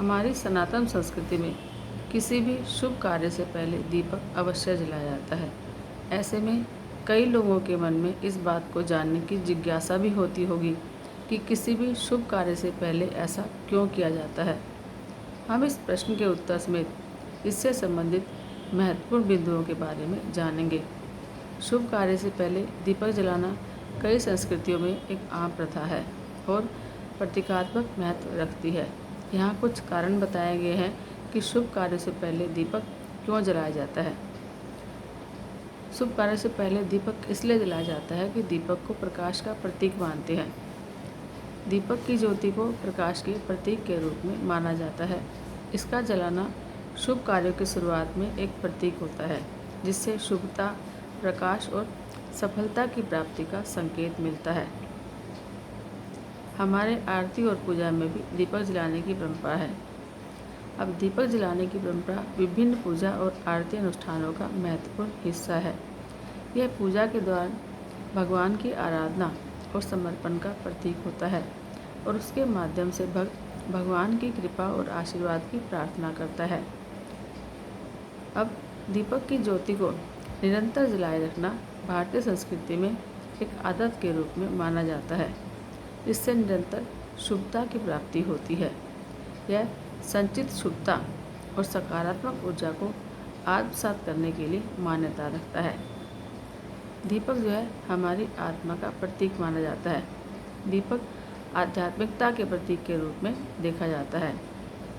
हमारी सनातन संस्कृति में किसी भी शुभ कार्य से पहले दीपक अवश्य जलाया जाता है। ऐसे में कई लोगों के मन में इस बात को जानने की जिज्ञासा भी होती होगी कि किसी भी शुभ कार्य से पहले ऐसा क्यों किया जाता है। हम इस प्रश्न के उत्तर समेत इससे संबंधित महत्वपूर्ण बिंदुओं के बारे में जानेंगे। शुभ कार्य से पहले दीपक जलाना कई संस्कृतियों में एक आम प्रथा है और प्रतीकात्मक महत्व रखती है। यहाँ कुछ कारण बताए गए हैं कि शुभ कार्य से पहले दीपक क्यों जलाया जाता है। शुभ कार्य से पहले दीपक इसलिए जलाया जाता है कि दीपक को प्रकाश का प्रतीक मानते हैं। दीपक की ज्योति को प्रकाश के प्रतीक के रूप में माना जाता है। इसका जलाना शुभ कार्यों की शुरुआत में एक प्रतीक होता है, जिससे शुभता, प्रकाश और सफलता की प्राप्ति का संकेत मिलता है। हमारे आरती और पूजा में भी दीपक जलाने की परंपरा है। अब दीपक जलाने की परंपरा विभिन्न पूजा और आरती अनुष्ठानों का महत्वपूर्ण हिस्सा है। यह पूजा के दौरान भगवान की आराधना और समर्पण का प्रतीक होता है और उसके माध्यम से भक्त भगवान की कृपा और आशीर्वाद की प्रार्थना करता है। अब दीपक की ज्योति को निरंतर जलाए रखना भारतीय संस्कृति में एक आदत के रूप में माना जाता है। इससे निरंतर शुभता की प्राप्ति होती है। यह संचित शुभता और सकारात्मक ऊर्जा को आत्मसात करने के लिए मान्यता रखता है। दीपक जो है हमारी आत्मा का प्रतीक माना जाता है। दीपक आध्यात्मिकता के प्रतीक के रूप में देखा जाता है।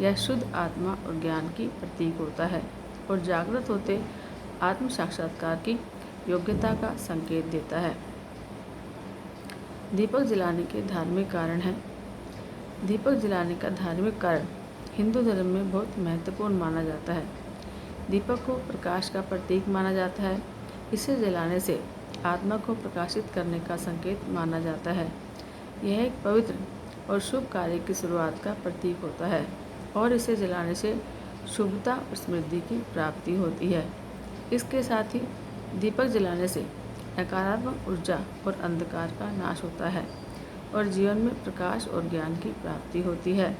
यह शुद्ध आत्मा और ज्ञान की प्रतीक होता है और जागृत होते आत्म साक्षात्कार की योग्यता का संकेत देता है। दीपक जलाने के धार्मिक कारण हैं। दीपक जलाने का धार्मिक कारण हिंदू धर्म में बहुत महत्वपूर्ण माना जाता है। दीपक को प्रकाश का प्रतीक माना जाता है। इसे जलाने से आत्मा को प्रकाशित करने का संकेत माना जाता है। यह एक पवित्र और शुभ कार्य की शुरुआत का प्रतीक होता है और इसे जलाने से शुभता और समृद्धि की प्राप्ति होती है। इसके साथ ही दीपक जलाने से नकारात्मक ऊर्जा और अंधकार का नाश होता है और जीवन में प्रकाश और ज्ञान की प्राप्ति होती है।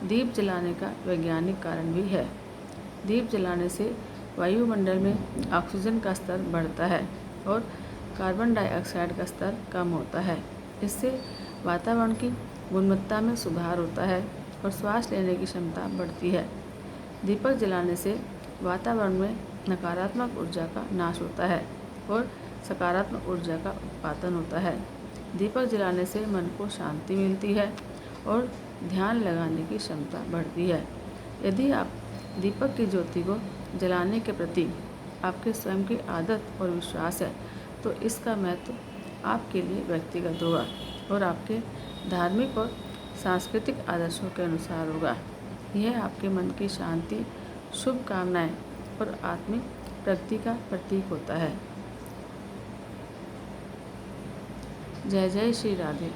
दीप जलाने का वैज्ञानिक कारण भी है। दीप जलाने से वायुमंडल में ऑक्सीजन का स्तर बढ़ता है और कार्बन डाइऑक्साइड का स्तर कम होता है। इससे वातावरण की गुणवत्ता में सुधार होता है और श्वास लेने की क्षमता बढ़ती है। दीपक जलाने से वातावरण में नकारात्मक ऊर्जा का नाश होता है और सकारात्मक ऊर्जा का उत्पादन होता है। दीपक जलाने से मन को शांति मिलती है और ध्यान लगाने की क्षमता बढ़ती है। यदि आप दीपक की ज्योति को जलाने के प्रति आपके स्वयं की आदत और विश्वास है, तो इसका महत्व आपके लिए व्यक्तिगत होगा और आपके धार्मिक और सांस्कृतिक आदर्शों के अनुसार होगा। यह आपके मन की शांति, शुभकामनाएं और आत्मिक प्रगति का प्रतीक होता है। जय जय श्री राधे।